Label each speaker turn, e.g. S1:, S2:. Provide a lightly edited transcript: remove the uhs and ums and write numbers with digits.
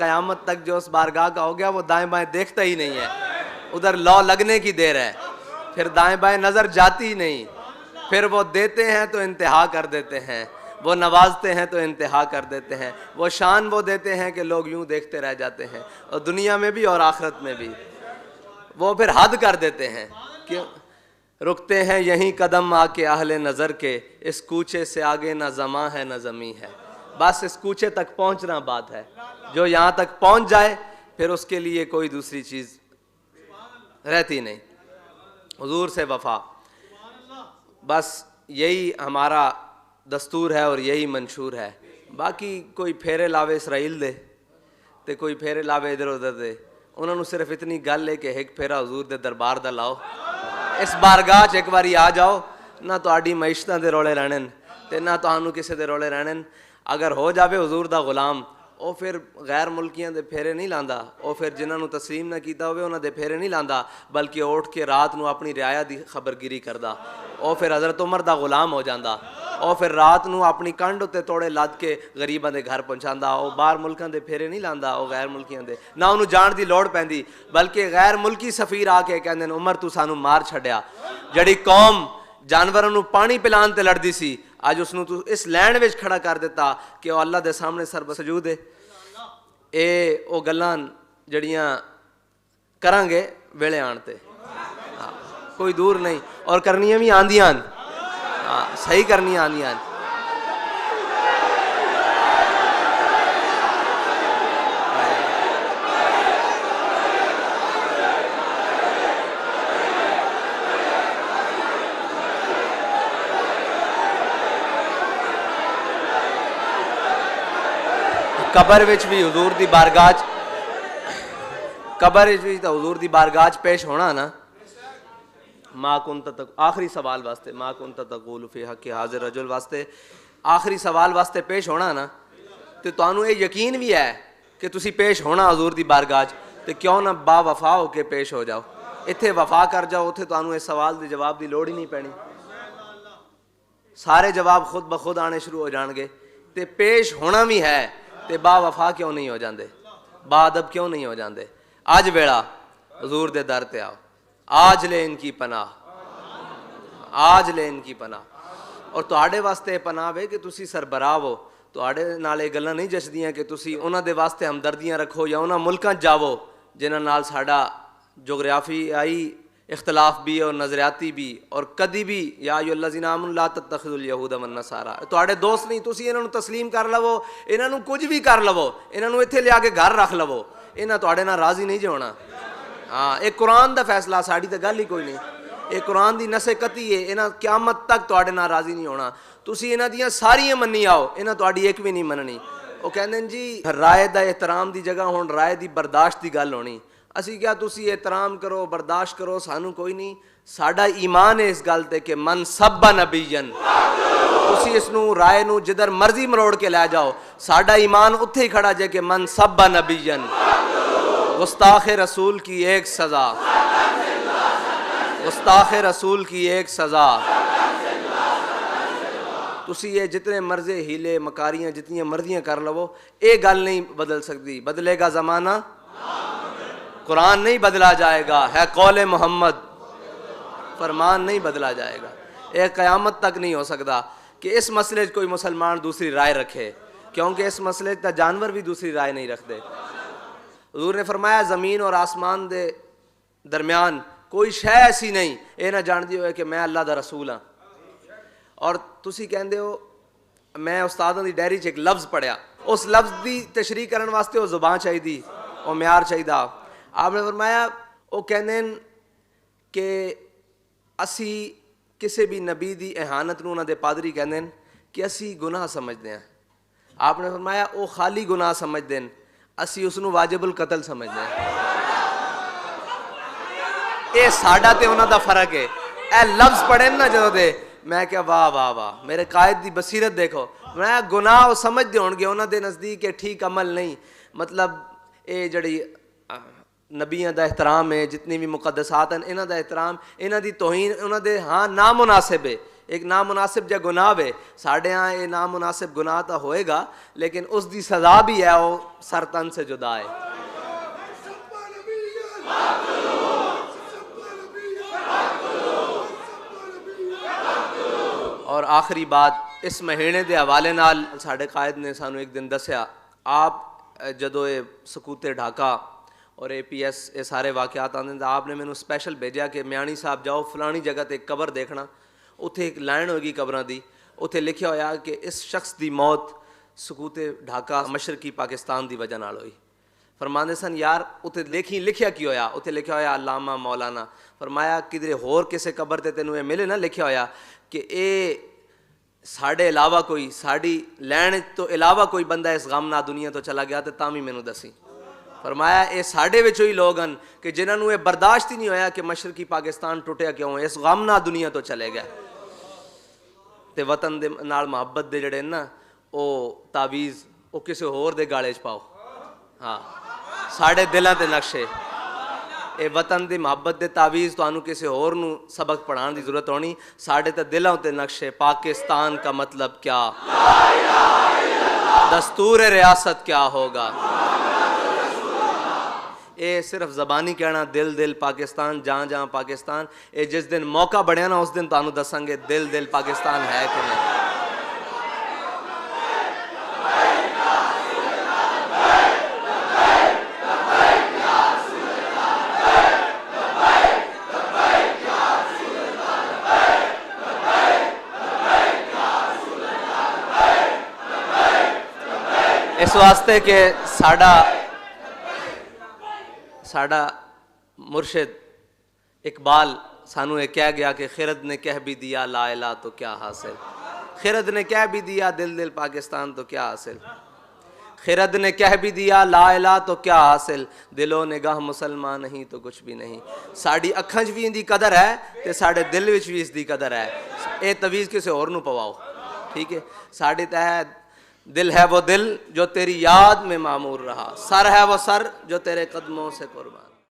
S1: क़यामत तक जो उस बारगाह का हो गया वो दाएं बाएं देखता ही नहीं है, उधर लौ लगने की देर है, फिर दाएं बाएं नज़र जाती ही नहीं। फिर वो देते हैं तो इंतहा कर देते हैं, वो नवाजते हैं तो इंतहा कर देते हैं, वो शान वो देते हैं कि लोग यूं देखते रह जाते हैं, और दुनिया में भी और आखिरत में भी। वो फिर हद कर देते हैं कि रुकते हैं यहीं कदम आके अहले नज़र के, इस कूचे से आगे ना ज़मा है ना ज़मी है। बस इस कूचे तक पहुंचना बात है, जो यहाँ तक पहुंच जाए फिर उसके लिए कोई दूसरी चीज़ रहती नहीं। हुजूर से वफा, बस यही हमारा दस्तूर है और यही मंशूर है। बाकी कोई फेरे लावे इसराइल दे ते कोई फेरे लावे इधर उधर दे, उन्होंने सिर्फ इतनी गल है कि एक फेरा हुजूर दे दरबार दा लाओ, इस बारगाह च एक बारी आ जाओ, ना तुहाडी मईशतां दे रोले रहने ते ना तुहानू किसी दे रोले रहने। अगर हो जावे हुजूर दा गुलाम, ਉਹ फिर गैर मुल्कियां दे फेरे नहीं लांदा, ਉਹ फिर जिन्होंने तस्लीम ना कीता होवे उन्हां दे फेरे नहीं लांदा, बल्कि उठ के रात नू अपनी रियाया दी खबरगिरी करदा। ਉਹ फिर हज़रत उमर दा गुलाम हो जांदा, ਉਹ फिर रात नू अपनी कंड उत्ते तोड़े लद के गरीबां दे घर पहुंचांदा। ਉਹ बाहर मुल्कां दे फेरे नहीं लांदा, ਉਹ गैर मुल्कियां दे ना उन्होंने जाण दी लोड़ पैंदी, बल्कि गैर मुल्की सफ़ीर आके कहंदे ने उमर तू सानू मार छड्या। जड़ी कौम जानवरों नू पानी पिलाण ते लड़दी सी, अज उसनू तू इस लैंड विच खड़ा कर दिता कि वह अल्लाह दे सामने सरबसजूद है। ये वो गल्लां जड़ियां करांगे वेले आण ते, हाँ, कोई दूर नहीं, और करनियां भी आंदियां, हाँ, सही करनियां आंदियां। कबर विच भी हुजूर दी बारगाह, कबर विच भी तो हुजूर दी बारगाह पेश होना ना। मां कुंत तक आखिरी सवाल वास्ते, मां कुंत तक़ूलु फी हक़्क़ि हाज़िर रजुल वास्ते आखिरी सवाल वास्ते पेश होना ना, तो तुहानू ये यकीन भी है कि तुसी पेश होना हुजूर दी बारगाह, तो क्यों ना बा वफा हो के पेश हो जाओ। इत्थे वफा कर जाओ, उत्थे तुहानू इस सवाल के जवाब की लोड़ ही नहीं पैनी, सारे जवाब खुद ब खुद आने शुरू हो जाएंगे। तो पेश होना भी है ते बा वफा क्यों नहीं हो जाते, बाअदब क्यों नहीं हो जाते। अज वेला हुजूर दे दर ते आओ, आज ले इनकी पनाह, आज ले इनकी पनाह। और तुहाडे वास्ते पनाह वे कि तुसी सरबराह हो, तुहाडे नाल ये गल्लां नहीं जचदियां कि तुसी उन्हां दे वास्ते हमदर्दियां रखो या उन्हां मुल्कां जावो जिन्हां नाल साडा जोग्राफियाई इख्तलाफ भी और नज़रियाती भी, और कदी भी या अय्युहल्लज़ीना आमनू ला तत्तखिज़ुल यहूद वन नसारा, तुहाडे दोस्त नहीं, तुसी इन्हां नू तस्लीम कर लवो, इन्हां नू कुछ भी कर लवो, इन्हां नू इत्थे लिया के घर रख लवो, इन्हां तुहाडे नाल राज़ी नहीं जे होना। हाँ, एक कुरान दा फैसला, साड़ी तो गल ही कोई नहीं, एक कुरान दी नसे कती है, इन्हां क़यामत तक तुहाडे नाल राज़ी नहीं होना। तुसी इन्हां दियां सारियां मन्नी आओ, इन्हां तुहाडी एक भी नहीं मननी। वो कहंदे ने जी राय दा एहतराम दी जगह हुण राय दी बर्दाश्त दी गल होनी। असी क्या तुसी एहतराम करो बर्दाश्त करो, सानू कोई नहीं, साडा ईमान है इस गल ते कि मन सब्बा नबीयन, तुसी इसनू राय नू जिधर मर्जी मरोड़ के लै जाओ, साडा ईमान उत्थे ही खड़ा जे कि मन सब्बा नबीयन, गुस्ताख रसूल की एक सज़ा, गुस्ताख रसूल की एक सज़ा। तुसी ये जितने मर्जे हीले मकारियां जितनी मर्जियां कर लवो, ये गल नहीं बदल सकती। बदलेगा ज़माना, कुरान नहीं बदला जाएगा, है कौले मोहम्मद, फरमान नहीं बदला जाएगा। एक क़यामत तक नहीं हो सकता कि इस मसले कोई मुसलमान दूसरी राय रखे, क्योंकि इस मसले का जानवर भी दूसरी राय नहीं रखते। हुजूर ने फरमाया ज़मीन और आसमान दे दरमियान कोई शै ऐसी नहीं ये ना जानती हो कि मैं अल्लाह दा रसूल हाँ। और तुसी कहंदे हो मैं उस्तादां दी डायरी च एक लफ्ज़ पढ़िया, उस लफ्ज़ की तशरीह करने वास्ते वो ज़ुबान चाहिए, वो म्यार चाहिए। आपने फरमाया वो कहते हैं कि असी किसी भी नबी की एहानत नूं उन्हां दे पादरी कहते हैं कि असी गुनाह समझते हैं। आपने फरमाया वो खाली गुनाह समझते हैं, असी उसनूं वाजिबुल कतल समझते हैं। ये साडा ते उन्हां दा फर्क है। ए लफ्ज़ पढ़े ना जो दे, मैं क्या वाह वाह वाह, मेरे कायद की बसीरत देखो। मैं गुनाह वो समझते होणगे उन्हां दे नज़दीक ठीक अमल नहीं, मतलब ये जड़ी नबियां दा एहतराम है, जितनी भी मुकद्दसात हैं इन्हां दा एहतराम, इन्हां दी तौहीन उन्हां दे हाँ नामुनासिब है। एक नामुनासिब जो गुनाह वे साढ़े यहाँ ये नामुनासिब गुनाह तो होएगा, लेकिन उसकी सज़ा भी है वो सर तन से जुदा है। और आखिरी बात, इस महीने के हवाले नाल साढ़े कायद ने सानू एक दिन दसिया, आप जदों ये सकूते ढाका और APS ये सारे वाक़यात आते तो आपने मैंने स्पैशल भेजा कि म्याणी साहब जाओ फलानी जगह ते एक कबर देखना, उत्थे एक लाइन होगी कबरां दी, उत्थे लिखिया होया कि इस शख्स की मौत सकूते ढाका मशरकी पाकिस्तान की वजह नाल हुई। फरमांदे सन यार उत्थे लिखिया की होया, उत्थे लिखिया होया अल्लामा मौलाना। फरमाया किधरे होर किसी कबर ते तेनू ये मिले ना लिखिया होया कि ये साढ़े अलावा कोई साड़ी लैन तो अलावा कोई बंदा इस गम ना दुनिया तो चला गया तो तामी मैनू दसी। फरमाया ये साढ़े विचों ही लोग हैं कि जिन्होंने ये बर्दाश्त ही नहीं होया कि मशरकी पाकिस्तान टुटिया क्यों, इस गम ना दुनिया तो चले गए। तो वतन दे नाल मुहब्बत दे जड़े ना वो तावीज़ वो किसी होर दे गाले च पाओ। हाँ, साढ़े दिलों के नक्शे ये वतन की मुहब्बत के तावीज़ तो किसी होर नू सबक पढ़ाने की जरूरत होनी। साढ़े तो दिलों के नक्शे पाकिस्तान का मतलब क्या, दस्तूर रियासत क्या होगा। ये सिर्फ ज़बानी कहना दिल दिल पाकिस्तान जहाँ जहाँ पाकिस्तान, ये जिस दिन मौका बढ़िया ना उस दिन तुहानू दसांगे दिल दिल पाकिस्तान है कि नहीं। इस वास्ते के साड़ा मुर्शिद इकबाल सानू ये कह गया कि खिरद ने कह भी दिया ला इला तो क्या हासिल, खिरद ने कह भी दिया दिल दिल पाकिस्तान तो क्या हासिल, खिरद ने कह भी दिया ला इला तो क्या हासिल, दिलो निगाह मुसलमान नहीं तो कुछ भी नहीं। साड़ी अखां च भी इंदी कदर है तो साढ़े दिल विच भी इसकी कदर है। ये तवीज़ किसी होर नू पवाओ, ठीक है। साड़ी तय दिल है वो दिल जो तेरी याद में मामूर रहा, सर है वो सर जो तेरे कदमों से कुर्बान।